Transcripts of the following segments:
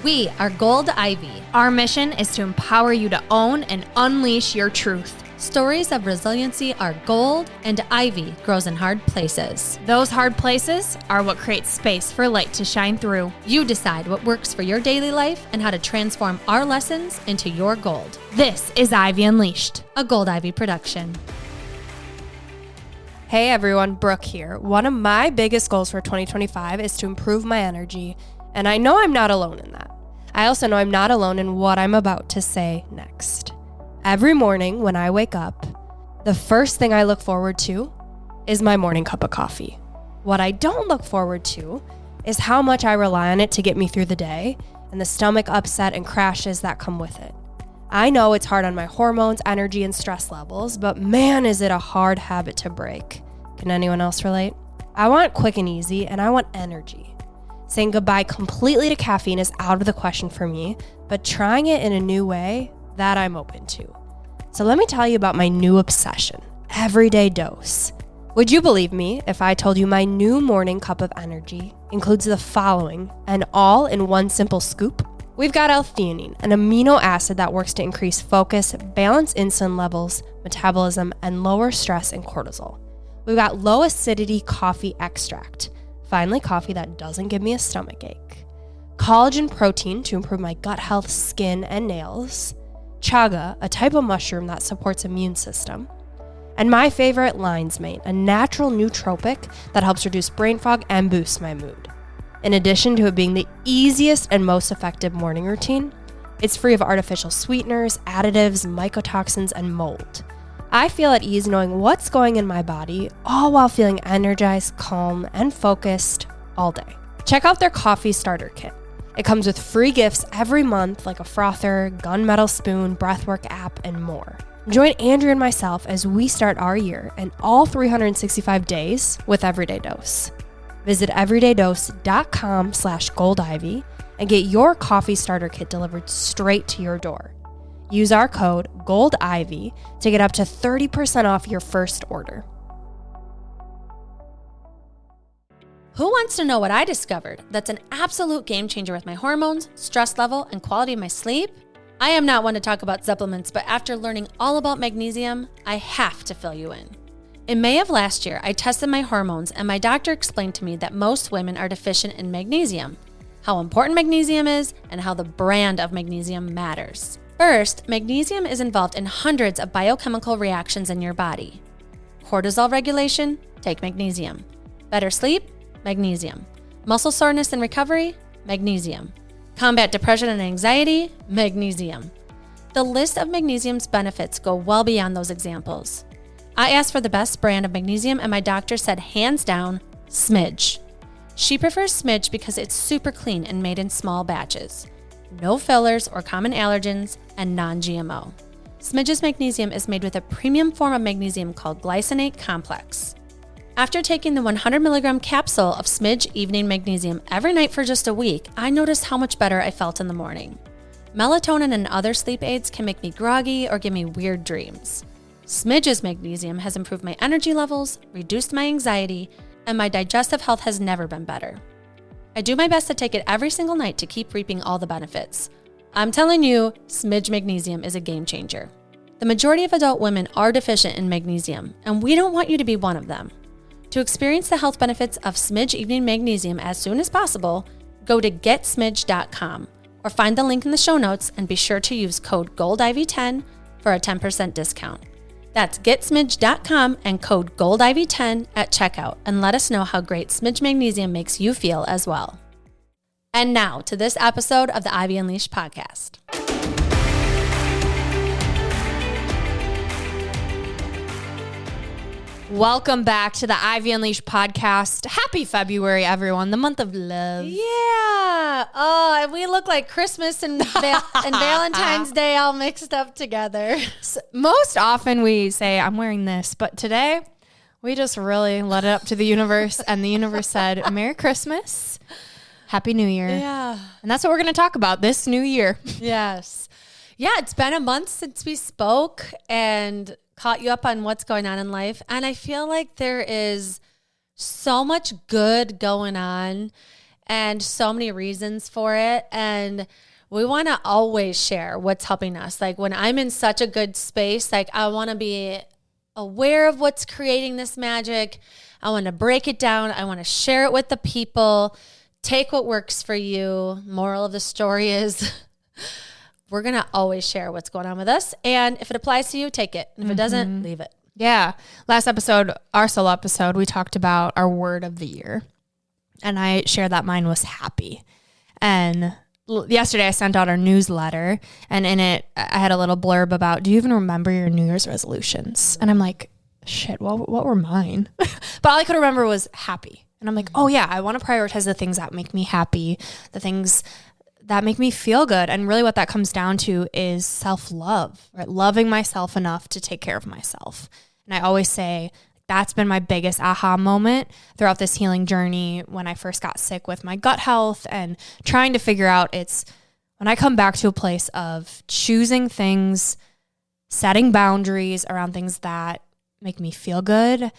We are Gold Ivy. Our mission is to empower you to own and unleash your truth. Stories of resiliency are gold, and ivy grows in hard places. Those hard places are what creates space for light to shine through. You decide what works for your daily life and how to transform our lessons into your gold. This is Ivy Unleashed, a Gold Ivy production. Hey everyone, Brooke here. One of my biggest goals for 2025 is to improve my energy, and I know I'm not alone in that. I also know I'm not alone in what I'm about to say next. Every morning when I wake up, the first thing I look forward to is my morning cup of coffee. What I don't look forward to is how much I rely on it to get me through the day and the stomach upset and crashes that come with it. I know it's hard on my hormones, energy, and stress levels, but man, is it a hard habit to break. Can anyone else relate? I want quick and easy, and I want energy. Saying goodbye completely to caffeine is out of the question for me, but trying it in a new way, that I'm open to. So let me tell you about my new obsession, everyday dose. Would you believe me if I told you my new morning cup of energy includes the following, and all in one simple scoop? We've got L-theanine, an amino acid that works to increase focus, balance insulin levels, metabolism, and lower stress and cortisol. We've got low acidity coffee extract, finally coffee that doesn't give me a stomach ache. Collagen protein to improve my gut health, skin, and nails. Chaga, a type of mushroom that supports immune system. And my favorite, Lion's Mane, a natural nootropic that helps reduce brain fog and boost my mood. In addition to it being the easiest and most effective morning routine, it's free of artificial sweeteners, additives, mycotoxins, and mold. I feel at ease knowing what's going in my body, all while feeling energized, calm, and focused all day. Check out their coffee starter kit. It comes with free gifts every month like a frother, gunmetal spoon, breathwork app, and more. Join Andrew and myself as we start our year and all 365 days with Everyday Dose. Visit everydaydose.com/goldivy and get your coffee starter kit delivered straight to your door. Use our code GOLDIVY to get up to 30% off your first order. Who wants to know what I discovered that's an absolute game changer with my hormones, stress level, and quality of my sleep? I am not one to talk about supplements, but after learning all about magnesium, I have to fill you in. In May of last year, I tested my hormones and my doctor explained to me that most women are deficient in magnesium, how important magnesium is, and how the brand of magnesium matters. First, magnesium is involved in hundreds of biochemical reactions in your body. Cortisol regulation, take magnesium. Better sleep, magnesium. Muscle soreness and recovery, magnesium. Combat depression and anxiety, magnesium. The list of magnesium's benefits go well beyond those examples. I asked for the best brand of magnesium and my doctor said hands down, Smidge. She prefers Smidge because it's super clean and made in small batches. No fillers or common allergens, and non-GMO. Smidge's magnesium is made with a premium form of magnesium called glycinate complex. After taking the 100 milligram capsule of Smidge Evening Magnesium every night for just a week, I noticed how much better I felt in the morning. Melatonin and other sleep aids can make me groggy or give me weird dreams. Smidge's magnesium has improved my energy levels, reduced my anxiety, and my digestive health has never been better. I do my best to take it every single night to keep reaping all the benefits. I'm telling you, Smidge Magnesium is a game changer. The majority of adult women are deficient in magnesium, and we don't want you to be one of them. To experience the health benefits of Smidge Evening Magnesium as soon as possible, go to getsmidge.com or find the link in the show notes and be sure to use code GOLDIVY10 for a 10% discount. That's getsmidge.com and code GOLDIVY10 at checkout and let us know how great Smidge Magnesium makes you feel as well. And now to this episode of the Ivy Unleashed podcast. Welcome back to the Ivy Unleashed podcast. Happy February, everyone, the month of love. Yeah. Oh, and we look like Christmas and Valentine's Day all mixed up together. Most often we say, I'm wearing this, but today we just really let it up to the universe, and the universe said, Merry Christmas, Happy New Year. Yeah. And that's what we're going to talk about this new year. Yes. Yeah, it's been a month since we spoke and caught you up on what's going on in life. And I feel like there is so much good going on. and so many reasons for it. And we want to always share what's helping us. Like when I'm in such a good space, like I want to be aware of what's creating this magic. I want to break it down. I want to share it with the people. Take what works for you. Moral of the story is we're going to always share what's going on with us. And if it applies to you, take it. And if it doesn't, leave it. Yeah. Last episode, our solo episode, we talked about our word of the year. And I shared that mine was happy. And yesterday I sent out our newsletter, and in it I had a little blurb about, do you even remember your New Year's resolutions? And I'm like, shit, what were mine? But all I could remember was happy. And I'm like, oh yeah, I want to prioritize the things that make me happy, the things that make me feel good. And really what that comes down to is self-love, right? Loving myself enough to take care of myself. And I always say that's been my biggest aha moment throughout this healing journey when I first got sick with my gut health and trying to figure out, it's when I come back to a place of choosing things, setting boundaries around things that make me feel good,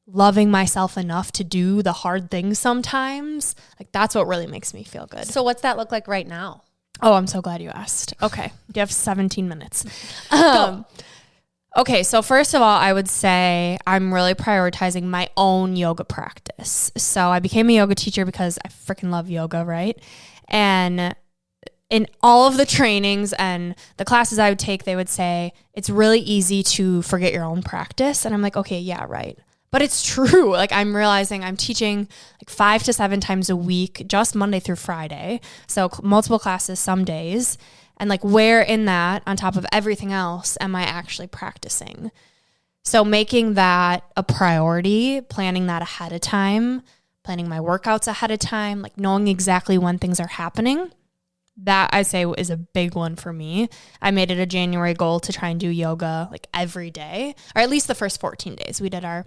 loving myself enough to do the hard things sometimes. Like that's what really makes me feel good. So what's that look like right now? Oh, I'm so glad you asked. Okay. You have 17 minutes. Okay. So first of all, I would say I'm really prioritizing my own yoga practice. So I became a yoga teacher because I freaking love yoga, right? And in all of the trainings and the classes I would take, they would say, it's really easy to forget your own practice. And I'm like, okay, yeah, right. But it's true. Like I'm realizing I'm teaching like 5 to 7 times a week, just Monday through Friday. So multiple classes some days. And like where in that, on top of everything else, am I actually practicing? So making that a priority, planning that ahead of time, planning my workouts ahead of time, like knowing exactly when things are happening, that I say is a big one for me. I made it a January goal to try and do yoga like every day, or at least the first 14 days. We did our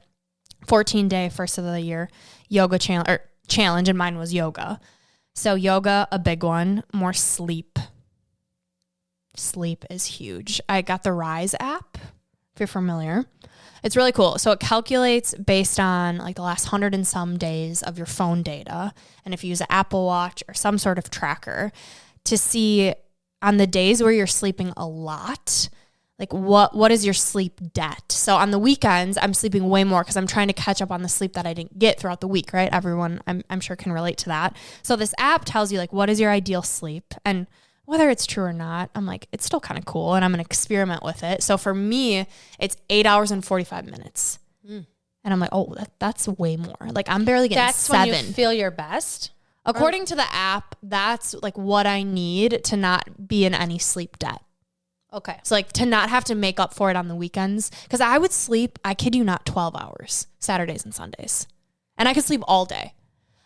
14-day first of the year yoga challenge, and mine was yoga. So yoga, a big one. More sleep. Sleep is huge. I got the Rise app, if you're familiar. It's really cool. So it calculates based on like the last 100 and some days of your phone data. And if you use an Apple Watch or some sort of tracker to see on the days where you're sleeping a lot, like what is your sleep debt? So on the weekends, I'm sleeping way more because I'm trying to catch up on the sleep that I didn't get throughout the week, right? Everyone, I'm sure can relate to that. So this app tells you like, what is your ideal sleep? And whether it's true or not, I'm like, it's still kind of cool and I'm going to experiment with it. So for me, it's 8 hours and 45 minutes. And I'm like, oh, that's way more. Like I'm barely getting That's 7. when you feel your best? According to the app, that's like what I need to not be in any sleep debt. Okay. So like to not have to make up for it on the weekends. Because I would sleep, I kid you not, 12 hours, Saturdays and Sundays. And I could sleep all day.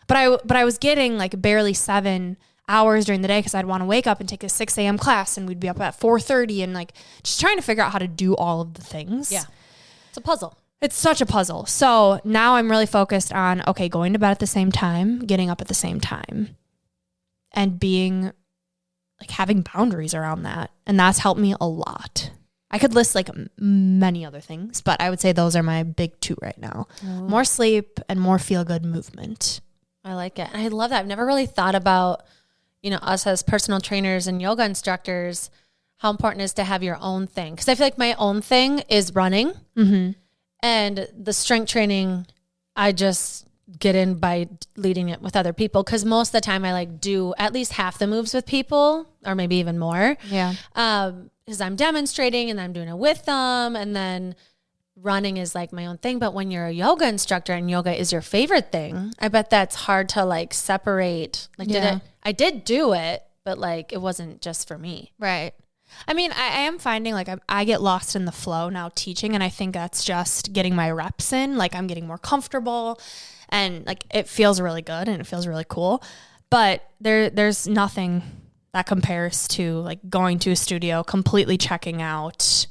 But I was getting like barely 7 hours during the day because I'd want to wake up and take a 6 a.m. class and we'd be up at 4:30 and like just trying to figure out how to do all of the things. Yeah. It's a puzzle. It's such a puzzle. So now I'm really focused on, okay, going to bed at the same time, getting up at the same time, and being like having boundaries around that. And that's helped me a lot. I could list like many other things, but I would say those are my big 2 right now. Oh. More sleep and more feel-good movement. I like it. And I love that. I've never really thought about, us as personal trainers and yoga instructors, how important it is to have your own thing. Because I feel like my own thing is running. Mm-hmm. And the strength training, I just get in by leading it with other people. Because most of the time I like do at least half the moves with people or maybe even more. Yeah. Because I'm demonstrating and I'm doing it with them. And then running is like my own thing. But when you're a yoga instructor and yoga is your favorite thing, I bet that's hard to like separate. Like, I did do it, but like it wasn't just for me. Right. I mean, I am finding like I get lost in the flow now teaching, and I think that's just getting my reps in. Like I'm getting more comfortable and like it feels really good and it feels really cool. But there's nothing that compares to like going to a studio, completely checking out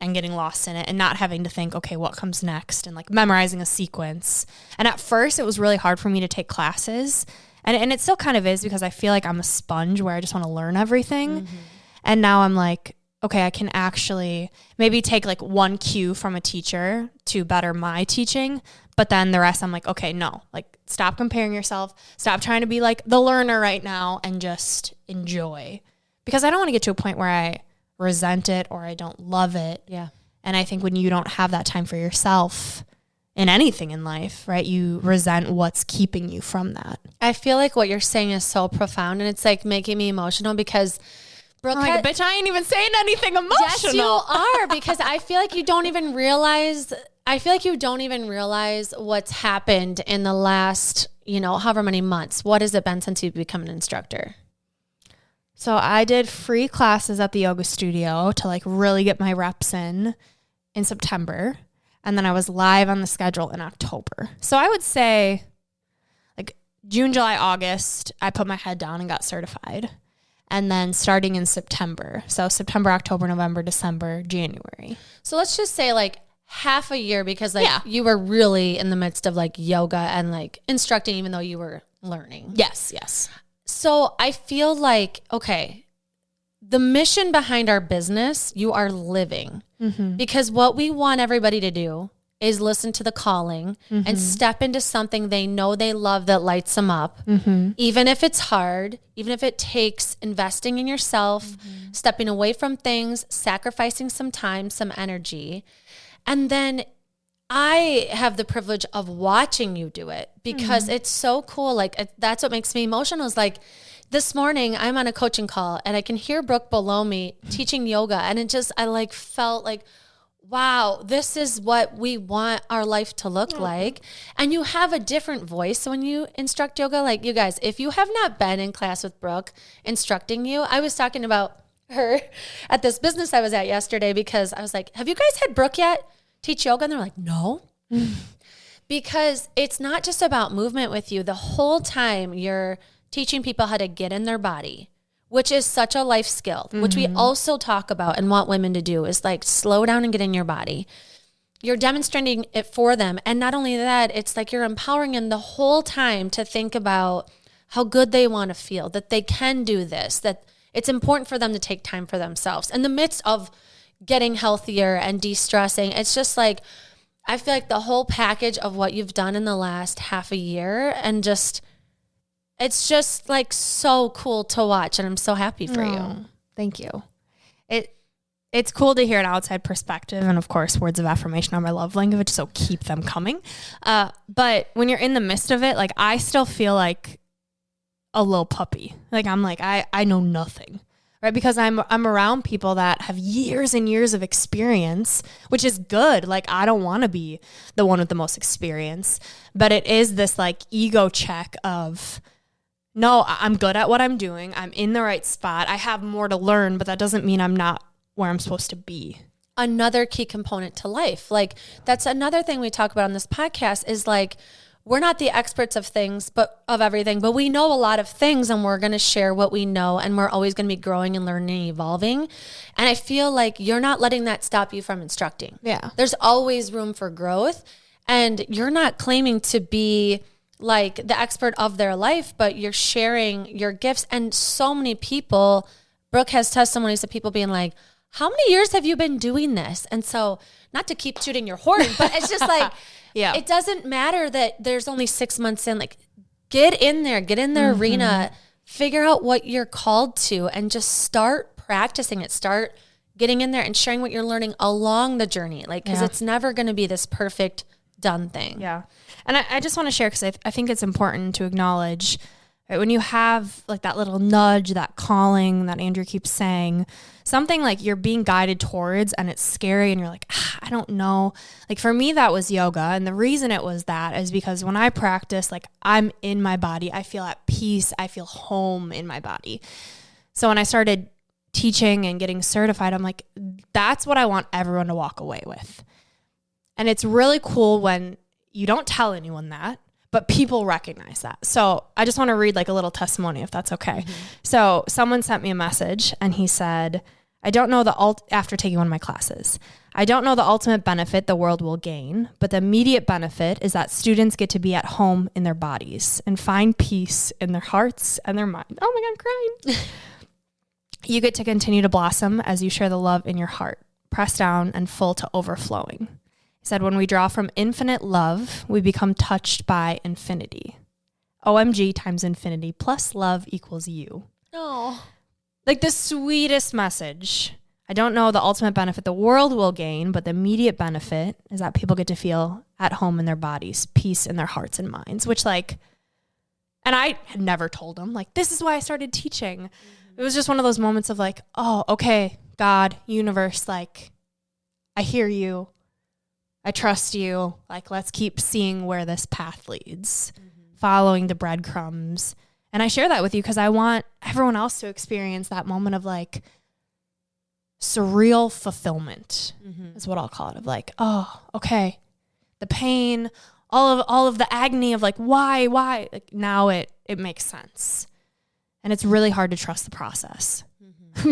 and getting lost in it and not having to think, okay, what comes next, and like memorizing a sequence. And at first it was really hard for me to take classes, and it still kind of is because I feel like I'm a sponge where I just want to learn everything. Mm-hmm. And now I'm like, okay, I can actually maybe take like one cue from a teacher to better my teaching, but then the rest I'm like, okay, no, like stop comparing yourself, stop trying to be like the learner right now and just enjoy. Because I don't want to get to a point where I resent it or I don't love it. Yeah. And I think when you don't have that time for yourself in anything in life, right, you resent what's keeping you from that. I feel like what you're saying is so profound, and it's like making me emotional because Brooke, I'm like, bitch, I ain't even saying anything emotional. Yes, you are, because I feel like you don't even realize. I feel like you don't even realize what's happened in the last, however many months. What has it been since you've become an instructor? So I did free classes at the yoga studio to like really get my reps in September. And then I was live on the schedule in October. So I would say like June, July, August, I put my head down and got certified. And then starting in September. So September, October, November, December, January. So let's just say like half a year, because you were really in the midst of like yoga and like instructing, even though you were learning. Yes. So I feel like, okay, the mission behind our business, you are living. Mm-hmm. Because what we want everybody to do is listen to the calling and step into something they know they love that lights them up. Mm-hmm. Even if it's hard, even if it takes investing in yourself, stepping away from things, sacrificing some time, some energy. And then I have the privilege of watching you do it because it's so cool. Like that's what makes me emotional is like this morning I'm on a coaching call and I can hear Brooke below me teaching yoga. And I like felt like, wow, this is what we want our life to look like. And you have a different voice when you instruct yoga. Like you guys, if you have not been in class with Brooke instructing you, I was talking about her at this business I was at yesterday because I was like, have you guys had Brooke yet teach yoga? And they're like, no. Because it's not just about movement with you. The whole time you're teaching people how to get in their body, which is such a life skill, which we also talk about and want women to do is like slow down and get in your body. You're demonstrating it for them. And not only that, it's like you're empowering them the whole time to think about how good they want to feel, that they can do this, that it's important for them to take time for themselves. In the midst of getting healthier and de-stressing, it's just like, I feel like the whole package of what you've done in the last half a year and just, it's just like so cool to watch. And I'm so happy for you. Thank you. It's cool to hear an outside perspective. And of course, words of affirmation are my love language. So keep them coming. But when you're in the midst of it, like I still feel like a little puppy. Like I'm like, I know nothing. Right, because I'm around people that have years and years of experience, which is good. Like I don't want to be the one with the most experience, but it is this like ego check of, no, I'm good at what I'm doing. I'm in the right spot. I have more to learn, but that doesn't mean I'm not where I'm supposed to be. Another key component to life. Like that's another thing we talk about on this podcast is like, we're not the experts of things, but of everything, but we know a lot of things and we're going to share what we know and we're always going to be growing and learning and evolving. And I feel like you're not letting that stop you from instructing. Yeah. There's always room for growth and you're not claiming to be like the expert of their life, but you're sharing your gifts. And so many people, Brooke has testimonies of people being like, how many years have you been doing this? And so not to keep tooting your horn, but it's just like, yeah, it doesn't matter that there's only 6 months in, like get in the arena, figure out what you're called to and just start practicing it. Start getting in there and sharing what you're learning along the journey. Like, cause it's never going to be this perfect done thing. Yeah. And I just want to share, cause I think it's important to acknowledge, right, when you have like that little nudge, that calling that Andrew keeps saying, something like you're being guided towards and it's scary and you're like, I don't know. Like for me, that was yoga. And the reason it was that is because when I practice, like I'm in my body, I feel at peace. I feel home in my body. So when I started teaching and getting certified, I'm like, that's what I want everyone to walk away with. And it's really cool when you don't tell anyone that, but people recognize that. So I just want to read like a little testimony if that's okay. Mm-hmm. So someone sent me a message and he said, I don't know after taking one of my classes, I don't know the ultimate benefit the world will gain, but the immediate benefit is that students get to be at home in their bodies and find peace in their hearts and their minds. Oh my God, I'm crying. You get to continue to blossom as you share the love in your heart, pressed down and full to overflowing. He said, when we draw from infinite love, we become touched by infinity. OMG times infinity plus love equals you. Oh. Like the sweetest message. I don't know the ultimate benefit the world will gain, but the immediate benefit is that people get to feel at home in their bodies, peace in their hearts and minds, which like, and I had never told them, like, this is why I started teaching. It was just one of those moments of like, oh, okay, God, universe, like, I hear you. I trust you. Like, let's keep seeing where this path leads, following the breadcrumbs. And I share that with you because I want everyone else to experience that moment of like surreal fulfillment is what I'll call it. Of like, oh, okay, the pain, all of the agony of like, why? Like now it makes sense. And it's really hard to trust the process.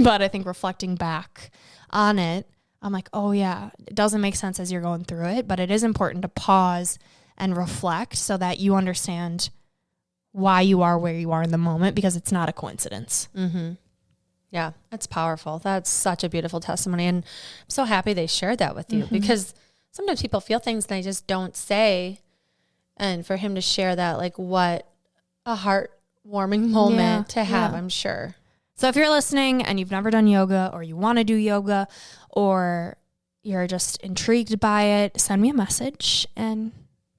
But I think reflecting back on it, I'm like, oh yeah, it doesn't make sense as you're going through it, but it is important to pause and reflect so that you understand why you are where you are in the moment, because it's not a coincidence. Yeah, that's powerful. That's such a beautiful testimony. And I'm so happy they shared that with you because sometimes people feel things and they just don't say. And for him to share that, like what a heartwarming moment to have, I'm sure. So if you're listening and you've never done yoga or you want to do yoga or you're just intrigued by it, send me a message and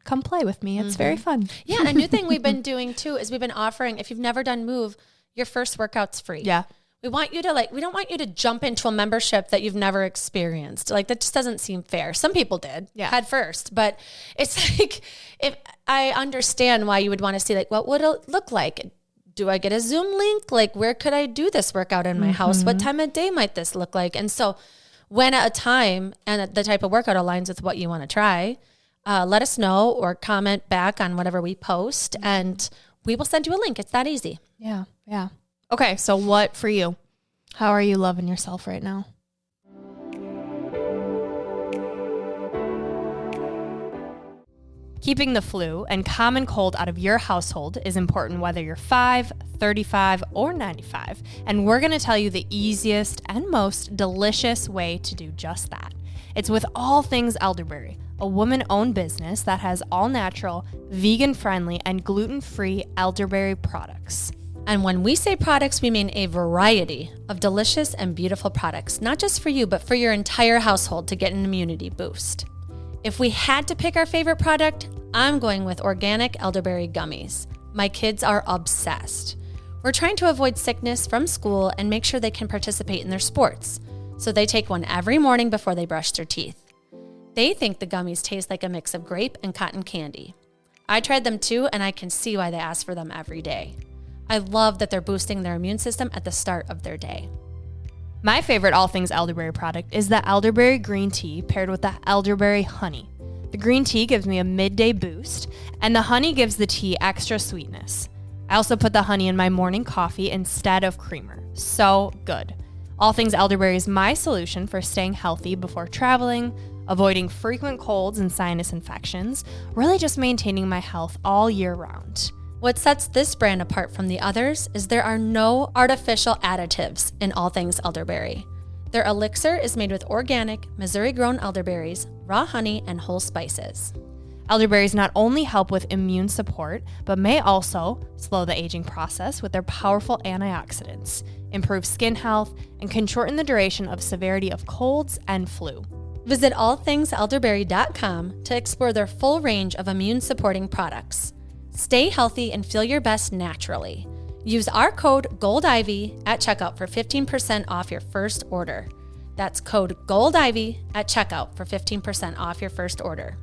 come play with me. It's very fun. Yeah. And a new thing we've been doing too is we've been offering, if you've never done Move, your first workout's free. Yeah. We want you to we don't want you to jump into a membership that you've never experienced. Like that just doesn't seem fair. Some people did at first, but it's like, if I understand why you would want to see like, what would it look like? Do I get a Zoom link? Like, where could I do this workout in my house? What time of day might this look like? And so when at a time and the type of workout aligns with what you want to try, let us know or comment back on whatever we post and we will send you a link. It's that easy. Yeah. Yeah. Okay. So what for you? How are you loving yourself right now? Keeping the flu and common cold out of your household is important whether you're 5, 35, or 95. And we're going to tell you the easiest and most delicious way to do just that. It's with All Things Elderberry, a woman-owned business that has all-natural, vegan-friendly, and gluten-free elderberry products. And when we say products, we mean a variety of delicious and beautiful products, not just for you, but for your entire household to get an immunity boost. If we had to pick our favorite product, I'm going with organic elderberry gummies. My kids are obsessed. We're trying to avoid sickness from school and make sure they can participate in their sports. So they take one every morning before they brush their teeth. They think the gummies taste like a mix of grape and cotton candy. I tried them too, and I can see why they ask for them every day. I love that they're boosting their immune system at the start of their day. My favorite All Things Elderberry product is the elderberry green tea paired with the elderberry honey. The green tea gives me a midday boost, and the honey gives the tea extra sweetness. I also put the honey in my morning coffee instead of creamer. So good. All Things Elderberry is my solution for staying healthy before traveling, avoiding frequent colds and sinus infections, really just maintaining my health all year round. What sets this brand apart from the others is there are no artificial additives in All Things Elderberry. Their elixir is made with organic, Missouri-grown elderberries, raw honey, and whole spices. Elderberries not only help with immune support, but may also slow the aging process with their powerful antioxidants, improve skin health, and can shorten the duration of severity of colds and flu. Visit allthingselderberry.com to explore their full range of immune-supporting products. Stay healthy and feel your best naturally. Use our code GOLDIVY at checkout for 15% off your first order. That's code GOLDIVY at checkout for 15% off your first order.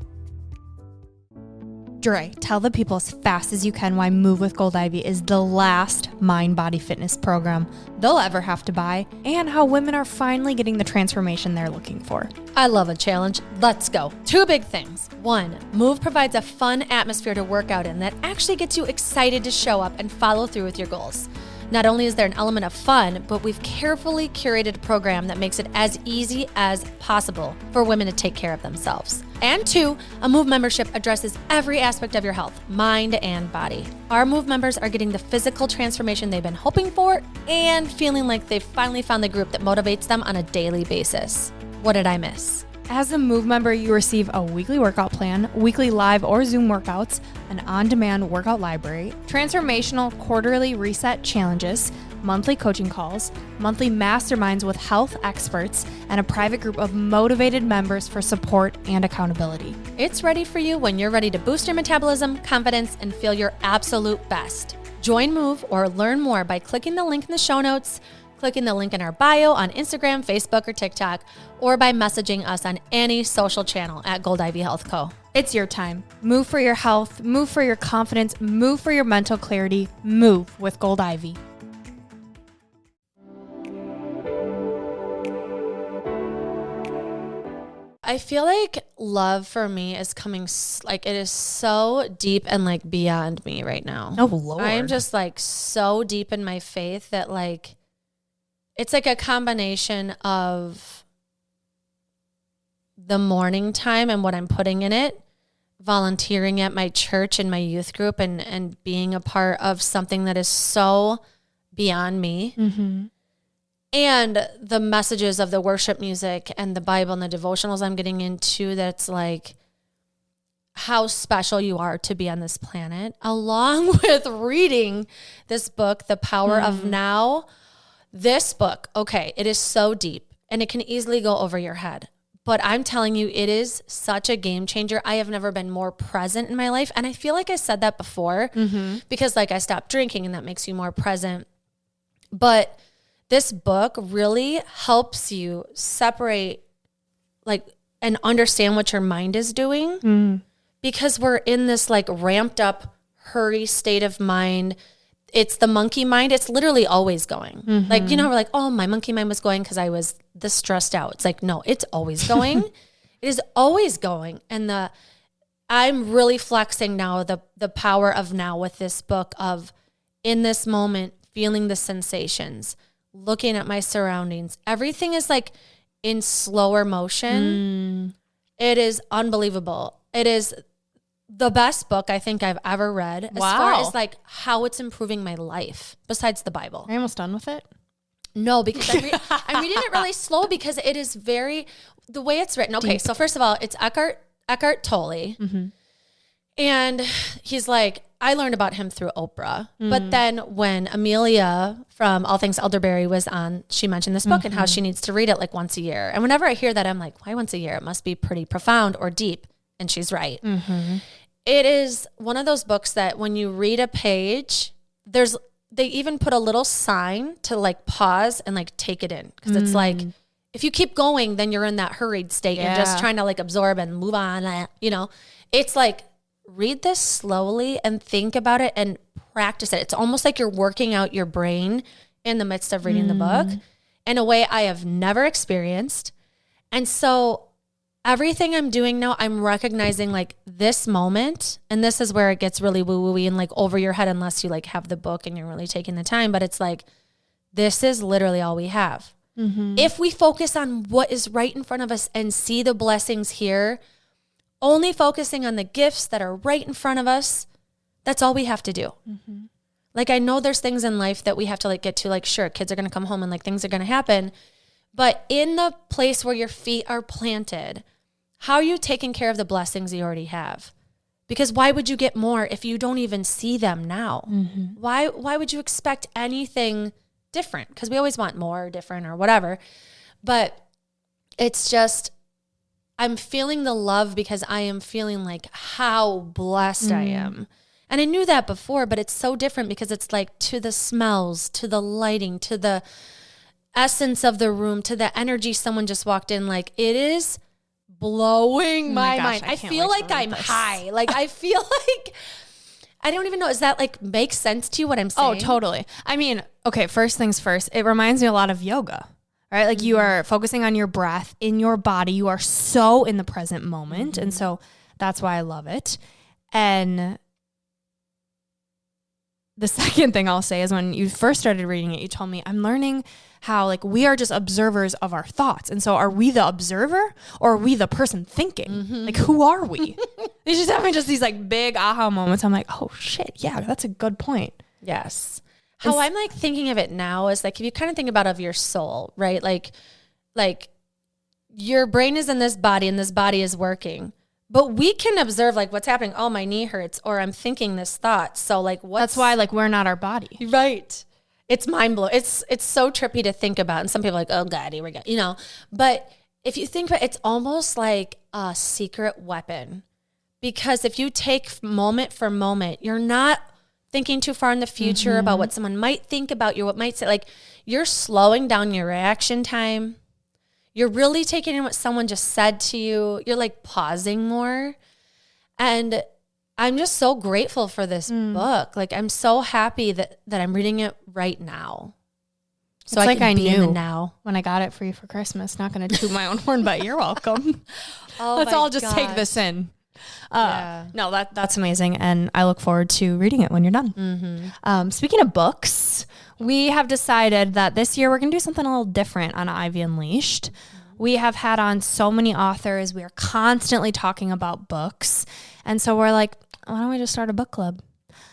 Dre, tell the people as fast as you can why Move with Gold Ivy is the last mind-body fitness program they'll ever have to buy, and how women are finally getting the transformation they're looking for. I love a challenge. Let's go. 2 big things. 1, Move provides a fun atmosphere to work out in that actually gets you excited to show up and follow through with your goals. Not only is there an element of fun, but we've carefully curated a program that makes it as easy as possible for women to take care of themselves. And 2, a Move membership addresses every aspect of your health, mind and body. Our Move members are getting the physical transformation they've been hoping for and feeling like they've finally found the group that motivates them on a daily basis. What did I miss? As a Move member, you receive a weekly workout plan, weekly live or Zoom workouts, an on-demand workout library, transformational quarterly reset challenges, monthly coaching calls, monthly masterminds with health experts, and a private group of motivated members for support and accountability. It's ready for you when you're ready to boost your metabolism, confidence, and feel your absolute best. Join Move or learn more by clicking the link in the show notes, clicking the link in our bio on Instagram, Facebook, or TikTok, or by messaging us on any social channel at Gold Ivy Health Co. It's your time. Move for your health, move for your confidence, move for your mental clarity, move with Gold Ivy. I feel like love for me is coming, like it is so deep and like beyond me right now. Oh, Lord. I'm just like so deep in my faith that like, it's like a combination of the morning time and what I'm putting in it, volunteering at my church and my youth group and being a part of something that is so beyond me. Mm-hmm. And the messages of the worship music and the Bible and the devotionals I'm getting into, that's like how special you are to be on this planet, along with reading this book, The Power of Now. This book, okay, it is so deep and it can easily go over your head. But I'm telling you, it is such a game changer. I have never been more present in my life. And I feel like I said that before because like I stopped drinking and that makes you more present. But this book really helps you separate like and understand what your mind is doing because we're in this like ramped up, hurry state of mind. It's the monkey mind. It's literally always going. Like, you know, we're like, oh, my monkey mind was going because I was this stressed out. It's like, no, it's always going. It is always going. And I'm really flexing now the power of now with this book of in this moment, feeling the sensations, looking at my surroundings. Everything is like in slower motion. It is unbelievable. It is the best book I think I've ever read as far as like how it's improving my life besides the Bible. Are you almost done with it? No, because I'm reading it really slow because it is very, the way it's written. Okay, so first of all, it's Eckhart Tolle. And he's like, I learned about him through Oprah. But then when Amelia from All Things Elderberry was on, she mentioned this book and how she needs to read it like once a year. And whenever I hear that, I'm like, why once a year? It must be pretty profound or deep. And she's right. It is one of those books that when you read a page, they even put a little sign to like pause and like take it in. Because it's like, if you keep going, then you're in that hurried state and just trying to like absorb and move on. You know, it's like, read this slowly and think about it and practice it. It's almost like you're working out your brain in the midst of reading the book in a way I have never experienced. And so everything I'm doing now, I'm recognizing like this moment, and this is where it gets really woo-woo-y and like over your head unless you like have the book and you're really taking the time. But it's like, this is literally all we have. If we focus on what is right in front of us and see the blessings here, only focusing on the gifts that are right in front of us, that's all we have to do. Like, I know there's things in life that we have to like get to, like, sure, kids are going to come home and like things are going to happen. But in the place where your feet are planted, how are you taking care of the blessings you already have? Because why would you get more if you don't even see them now? Why would you expect anything different? Because we always want more, different, or whatever. But it's just, I'm feeling the love because I am feeling like how blessed I am. And I knew that before, but it's so different because it's like to the smells, to the lighting, to the essence of the room, to the energy someone just walked in. Like, it is blowing my mind. I feel like I'm high. Like, I feel like, I don't even know. Does that like make sense to you what I'm saying? Oh, totally. I mean, okay, first things first, it reminds me a lot of yoga, right? Like you are focusing on your breath in your body. You are so in the present moment. And so that's why I love it. And the second thing I'll say is when you first started reading it, you told me I'm learning how like we are just observers of our thoughts. And so are we the observer or are we the person thinking? Like, who are we? It's just having just these like big aha moments. I'm like, oh shit. Yeah, that's a good point. Yes. How I'm like thinking of it now is like, if you kind of think about of your soul, right? Like your brain is in this body and this body is working, but we can observe like what's happening. Oh, my knee hurts, or I'm thinking this thought. So like that's why like we're not our body. Right. It's mind blowing. It's so trippy to think about. And some people are like, oh God, here we go, you know, but if you think about it, it's almost like a secret weapon, because if you take moment for moment, you're not thinking too far in the future about what someone might think about you, what might say, like you're slowing down your reaction time. You're really taking in what someone just said to you. You're like pausing more. And I'm just so grateful for this book. Like I'm so happy that I'm reading it right now. So it's I like can I be in knew the now. when I got it for you for Christmas. Not going to toot my own horn, but you're welcome. Let's my all just take gosh. this in. Yeah. No, that's amazing. And I look forward to reading it when you're done. Speaking of books, we have decided that this year we're going to do something a little different on Ivy Unleashed. We have had on so many authors. We are constantly talking about books. And so we're like, why don't we just start a book club?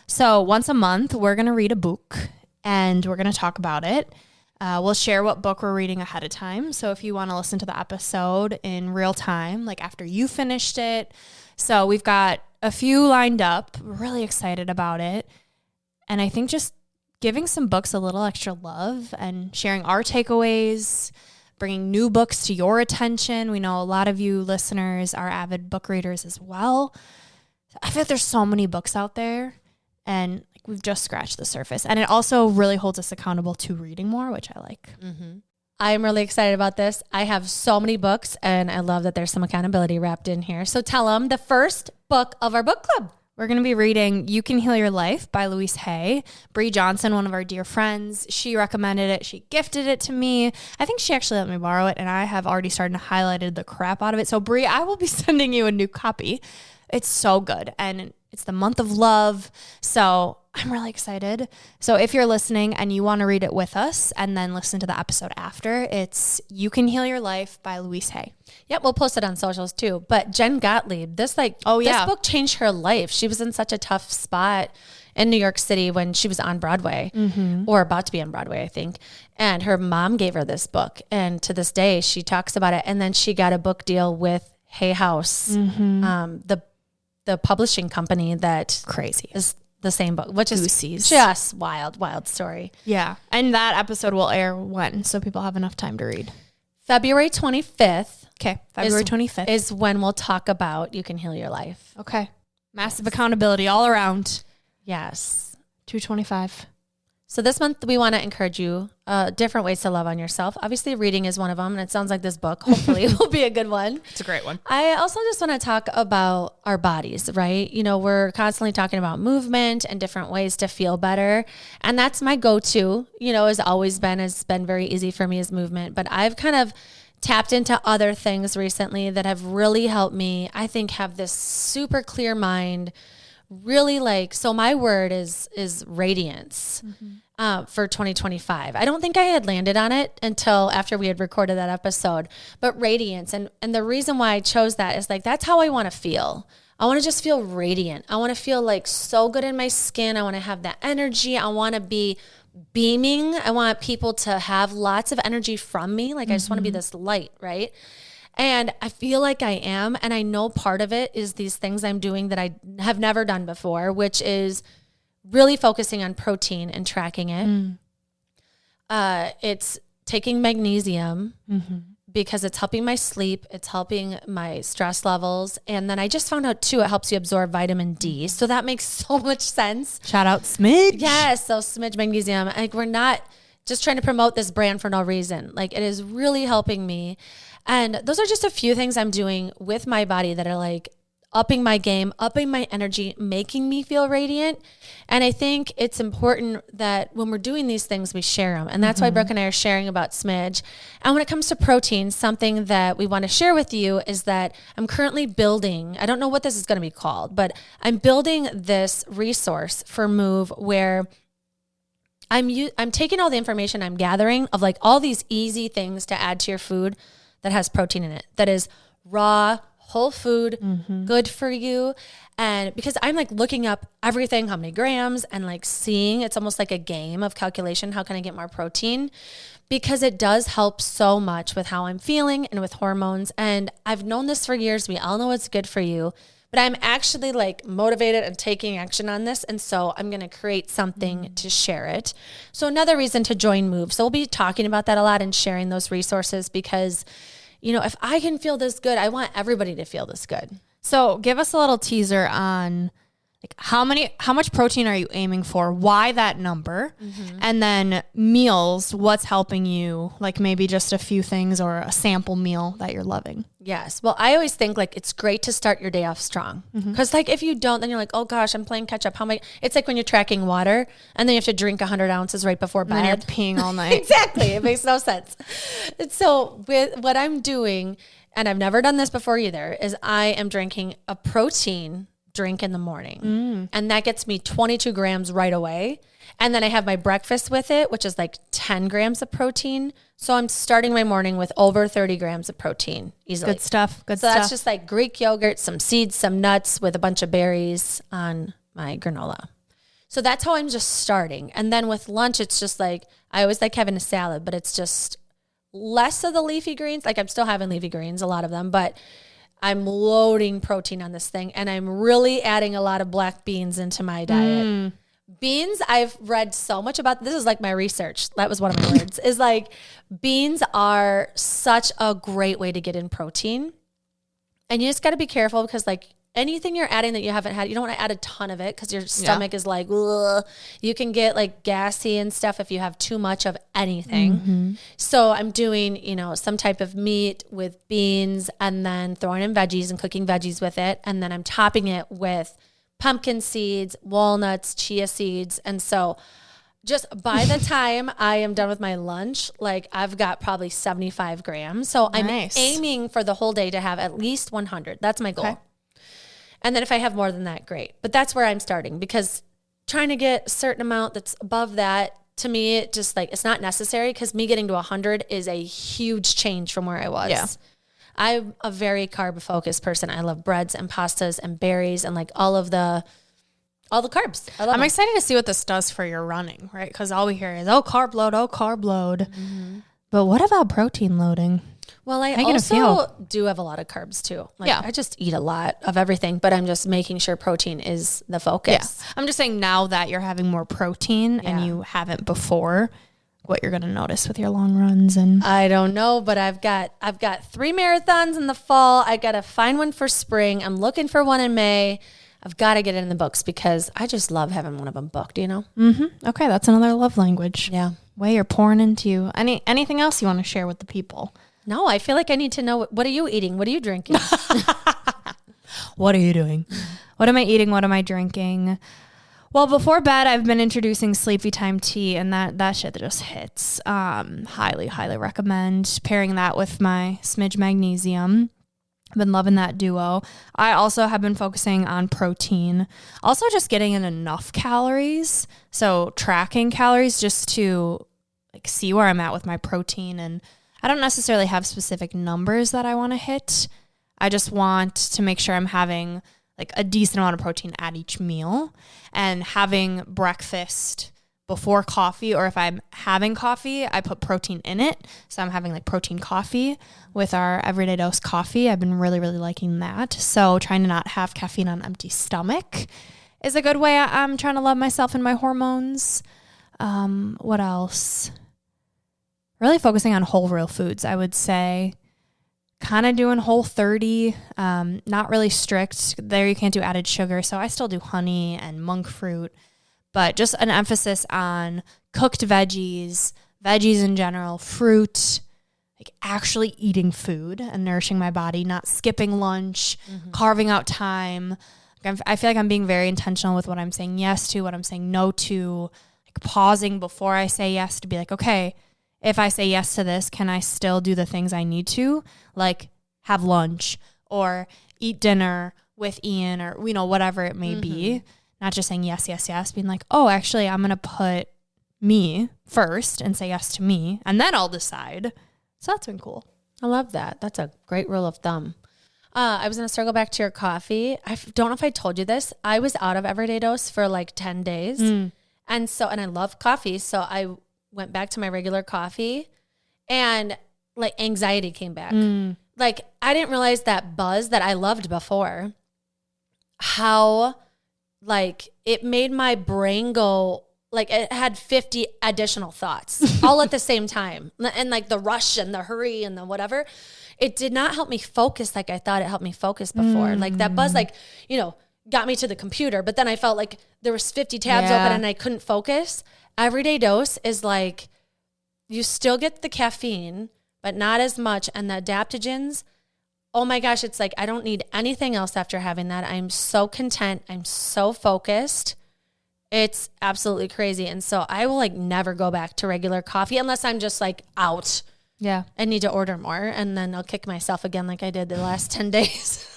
So once a month, we're going to read a book and we're going to talk about it. We'll share what book we're reading ahead of time. So if you want to listen to the episode in real time, like after you finished it. So we've got a few lined up. We're really excited about it. And I think just giving some books a little extra love and sharing our takeaways, bringing new books to your attention. We know a lot of you listeners are avid book readers as well. I feel like there's so many books out there and like we've just scratched the surface. And it also really holds us accountable to reading more, which I like. I'm really excited about this. I have so many books and I love that there's some accountability wrapped in here. So tell them the first book of our book club. We're going to be reading You Can Heal Your Life by Louise Hay. Bree Johnson, one of our dear friends, she recommended it. She gifted it to me. I think she actually let me borrow it, and I have already started to highlighted the crap out of it. So Bree, I will be sending you a new copy. It's so good, and it's the month of love, so I'm really excited. So if you're listening and you want to read it with us and then listen to the episode after, it's You Can Heal Your Life by Louise Hay. Yep, we'll post it on socials too. But Jen Gottlieb, this book changed her life. She was in such a tough spot in New York City when she was on Broadway or about to be on Broadway, I think. And her mom gave her this book. And to this day, she talks about it. And then she got a book deal with Hay House, the publishing company that Crazy. is the same book, which is Goosies. just wild story. Yeah. And that episode will air when? So people have enough time to read. February 25th. Okay. February 25th. Is when we'll talk about You Can Heal Your Life. Okay. Massive accountability all around. Yes. 225. So this month we want to encourage you different ways to love on yourself. Obviously reading is one of them, and it sounds like this book hopefully will be a good one. It's a great one. I also just want to talk about our bodies, right? You know, we're constantly talking about movement and different ways to feel better. And that's my go-to, you know, has been very easy for me is movement. But I've kind of tapped into other things recently that have really helped me, I think, have this super clear mind. Really so my word is radiance for 2025. I don't think I had landed on it until after we had recorded that episode, but radiance. And the reason why I chose that is that's how I want to feel. I want to just feel radiant. I want to feel so good in my skin. I want to have that energy. I want to be beaming. I want people to have lots of energy from me. I just want to be this light, right? And I feel like I am. And I know part of it is these things I'm doing that I have never done before, which is really focusing on protein and tracking it. It's taking magnesium because it's helping my sleep. It's helping my stress levels. And then I just found out too, it helps you absorb vitamin D. So that makes so much sense. Shout out Smidge. Yes. So Smidge Magnesium. We're not just trying to promote this brand for no reason. It is really helping me. And those are just a few things I'm doing with my body that are upping my game, upping my energy, making me feel radiant. And I think it's important that when we're doing these things, we share them. And that's why Brooke and I are sharing about Smidge. And when it comes to protein, something that we want to share with you is that I'm currently building, I don't know what this is going to be called, but I'm building this resource for Move where I'm taking all the information I'm gathering of like all these easy things to add to your food that has protein in it, that is raw, whole food, good for you. And because I'm like looking up everything, how many grams, and like seeing, it's almost like a game of calculation. How can I get more protein? Because it does help so much with how I'm feeling and with hormones. And I've known this for years. We all know it's good for you, but I'm actually like motivated and taking action on this. And so I'm going to create something to share it. So another reason to join Move. So we'll be talking about that a lot and sharing those resources because, you know, if I can feel this good, I want everybody to feel this good. So give us a little teaser on like how much protein are you aiming for? Why that number? And then meals, what's helping you? Like maybe just a few things or a sample meal that you're loving. Yes. Well, I always think like it's great to start your day off strong because like if you don't, then you're like, oh gosh, I'm playing catch up. How am I? It's like when you're tracking water and then you have to drink 100 ounces right before bed. And then you're peeing all night. Exactly. It makes no sense. So with what I'm doing, and I've never done this before either, is I am drinking a protein drink in the morning. And that gets me 22 grams right away. And then I have my breakfast with it, which is like 10 grams of protein. So I'm starting my morning with over 30 grams of protein easily. Good stuff. So that's just like Greek yogurt, some seeds, some nuts with a bunch of berries on my granola. So that's how I'm just starting. And then with lunch, it's just like, I always like having a salad, but it's just less of the leafy greens. Like I'm still having leafy greens, a lot of them, but I'm loading protein on this thing. And I'm really adding a lot of black beans into my diet. Beans, I've read so much about. This is like my research. That was one of my words, is like beans are such a great way to get in protein. And you just got to be careful because like anything you're adding that you haven't had, you don't want to add a ton of it because your stomach is like, ugh. You can get like gassy and stuff if you have too much of anything. So I'm doing, you know, some type of meat with beans and then throwing in veggies and cooking veggies with it. And then I'm topping it with pumpkin seeds, walnuts, chia seeds. And so just by the time I am done with my lunch, like I've got probably 75 grams. So I'm aiming for the whole day to have at least 100. That's my goal. Okay. And then if I have more than that, great. But that's where I'm starting because trying to get a certain amount that's above that, to me, it just like, it's not necessary because me getting to 100 is a huge change from where I was. Yeah. I'm a very carb-focused person. I love breads and pastas and berries and like all the carbs. I'm excited to see what this does for your running, right? Because all we hear is, oh, carb load. But what about protein loading? Well, I also do have a lot of carbs too. Like, I just eat a lot of everything, but I'm just making sure protein is the focus. Yeah. I'm just saying now that you're having more protein and you haven't before, what you're going to notice with your long runs. And I don't know, but I've got 3 marathons in the fall. I got to find one for spring. I'm looking for one in May. I've got to get it in the books because I just love having one of them booked, you know? Okay. That's another love language. Yeah. Way you're pouring into you. Anything else you want to share with the people? No, I feel like I need to know, what are you eating? What are you drinking? What are you doing? What am I eating? What am I drinking? Well, before bed, I've been introducing Sleepy Time tea, and that shit just hits. Highly, highly recommend pairing that with my Smidge Magnesium. I've been loving that duo. I also have been focusing on protein. Also just getting in enough calories. So tracking calories just to like see where I'm at with my protein. And I don't necessarily have specific numbers that I want to hit. I just want to make sure I'm having like a decent amount of protein at each meal and having breakfast before coffee, or if I'm having coffee, I put protein in it. So I'm having like protein coffee with our Everyday Dose coffee. I've been really, really liking that. So trying to not have caffeine on an empty stomach is a good way I'm trying to love myself and my hormones. What else? Really focusing on whole real foods, I would say. Kind of doing Whole30, not really strict. There you can't do added sugar, so I still do honey and monk fruit, but just an emphasis on cooked veggies in general, fruit, like actually eating food and nourishing my body, not skipping lunch, carving out time. I feel like I'm being very intentional with what I'm saying yes to, what I'm saying no to, like pausing before I say yes to be like, okay, if I say yes to this, can I still do the things I need to, like have lunch or eat dinner with Ian or, whatever it may be. Not just saying yes, yes, yes, being like, oh, actually, I'm going to put me first and say yes to me, and then I'll decide. So that's been cool. I love that. That's a great rule of thumb. I was going to circle back to your coffee. I don't know if I told you this. I was out of Everyday Dose for like 10 days. And I love coffee. So I went back to my regular coffee and like anxiety came back. Like I didn't realize that buzz that I loved before, how like it made my brain go, like it had 50 additional thoughts all at the same time. And like the rush and the hurry and the whatever, it did not help me focus like I thought it helped me focus before. Like that buzz, like, got me to the computer, but then I felt like there was 50 tabs open and I couldn't focus. Everyday Dose is like, you still get the caffeine, but not as much. And the adaptogens, oh my gosh, it's like, I don't need anything else after having that. I'm so content. I'm so focused. It's absolutely crazy. And so I will like never go back to regular coffee unless I'm just like out. Yeah. I need to order more. And then I'll kick myself again like I did the last 10 days.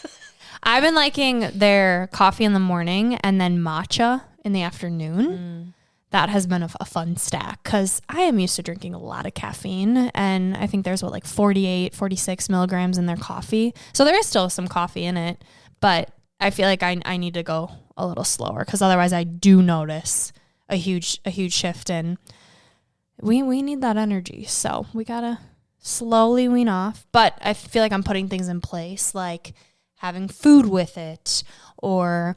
I've been liking their coffee in the morning and then matcha in the afternoon. That has been a fun stack because I am used to drinking a lot of caffeine. And I think there's 48, 46 milligrams in their coffee. So there is still some coffee in it. But I feel like I need to go a little slower because otherwise I do notice a huge shift in we need that energy. So we got to slowly wean off. But I feel like I'm putting things in place like having food with it or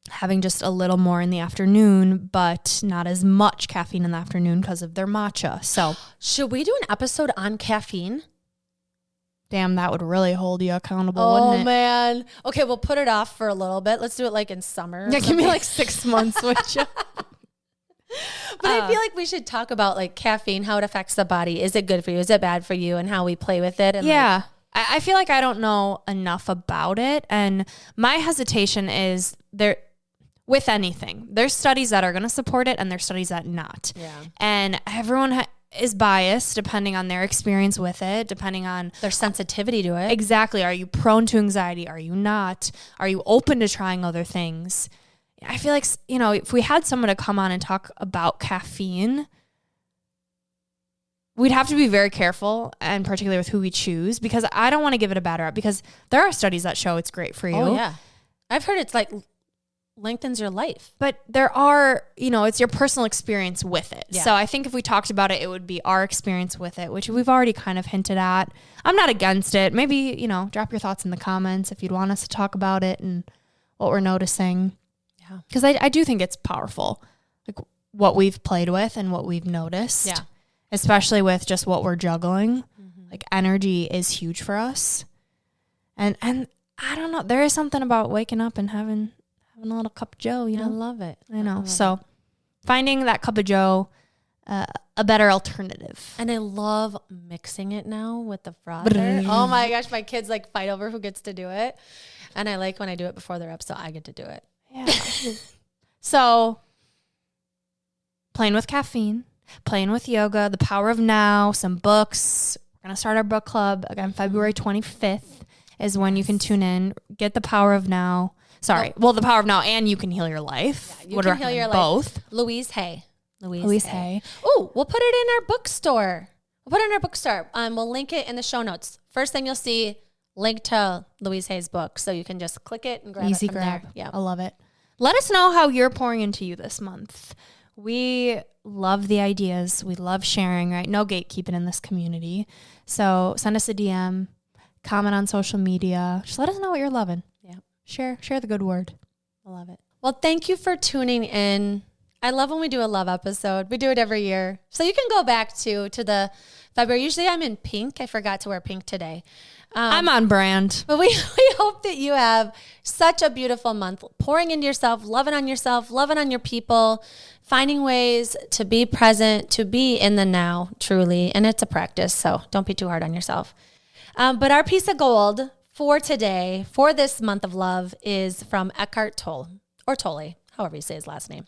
having just a little more in the afternoon, but not as much caffeine in the afternoon because of their matcha. So should we do an episode on caffeine? Damn, that would really hold you accountable, Oh, wouldn't it? man. Okay, we'll put it off for a little bit. Let's do it like in summer. Yeah, give me like 6 months, would you? But I feel like we should talk about like caffeine, how it affects the body. Is it good for you? Is it bad for you? And how we play with it. And yeah. I feel like I don't know enough about it. And my hesitation is there with anything. There's studies that are going to support it and there's studies that not. Yeah. And everyone is biased depending on their experience with it, depending on their sensitivity to it. Exactly. Are you prone to anxiety? Are you not? Are you open to trying other things? I feel like, if we had someone to come on and talk about caffeine, we'd have to be very careful, and particularly with who we choose, because I don't want to give it a bad rap because there are studies that show it's great for you. Oh, yeah. I've heard it's like lengthens your life. But there are, it's your personal experience with it. Yeah. So I think if we talked about it, it would be our experience with it, which we've already kind of hinted at. I'm not against it. Maybe, drop your thoughts in the comments if you'd want us to talk about it and what we're noticing. Yeah. Because I do think it's powerful, like what we've played with and what we've noticed. Yeah. Especially with just what we're juggling. Like energy is huge for us. And I don't know, there is something about waking up and having a little cup of Joe, I love it. I know. So finding that cup of Joe, a better alternative. And I love mixing it now with the frother. Oh my gosh, my kids like fight over who gets to do it. And I like when I do it before they're up, so I get to do it. Yeah. So playing with caffeine, playing with yoga, the power of now, some books. We're going to start our book club again. February 25th is when you can tune in. Get the power of now. Sorry. Well, the power of now and You Can Heal Your Life. Yeah, you can heal your life. Both. Louise Hay. Louise Hay. Oh, we'll put it in our bookstore. We'll link it in the show notes. First thing you'll see, link to Louise Hay's book. So you can just click it and grab Easy it from grab. there. Yeah. I love it. Let us know how you're pouring into you this month. We love the ideas. We love sharing, right? No gatekeeping in this community. So send us a DM, comment on social media. Just let us know what you're loving. Yeah. Share the good word. I love it. Well, thank you for tuning in. I love when we do a love episode. We do it every year. So you can go back to the February. Usually I'm in pink. I forgot to wear pink today. I'm on brand. But we hope that you have such a beautiful month, pouring into yourself, loving on your people, finding ways to be present, to be in the now, truly. And it's a practice, so don't be too hard on yourself. But our piece of gold for today, for this month of love, is from Eckhart Tolle, or Tolle, however you say his last name.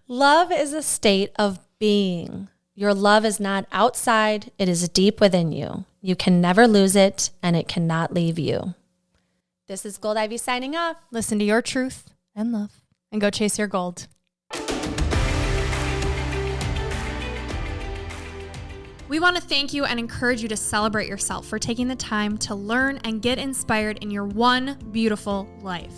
Love is a state of being. Your love is not outside, it is deep within you. You can never lose it, and it cannot leave you. This is Gold Ivy signing off. Listen to your truth and love, and go chase your gold. We want to thank you and encourage you to celebrate yourself for taking the time to learn and get inspired in your one beautiful life.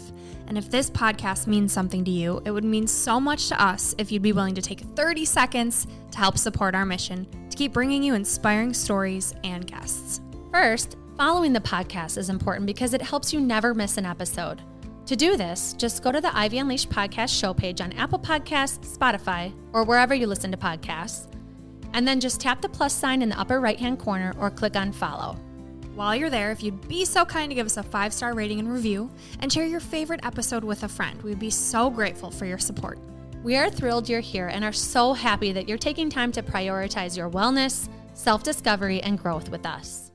And if this podcast means something to you, it would mean so much to us if you'd be willing to take 30 seconds to help support our mission to keep bringing you inspiring stories and guests. First, following the podcast is important because it helps you never miss an episode. To do this, just go to the Ivy Unleashed podcast show page on Apple Podcasts, Spotify, or wherever you listen to podcasts, and then just tap the plus sign in the upper right-hand corner or click on follow. While you're there, if you'd be so kind to give us a 5-star rating and review and share your favorite episode with a friend, we'd be so grateful for your support. We are thrilled you're here and are so happy that you're taking time to prioritize your wellness, self-discovery, and growth with us.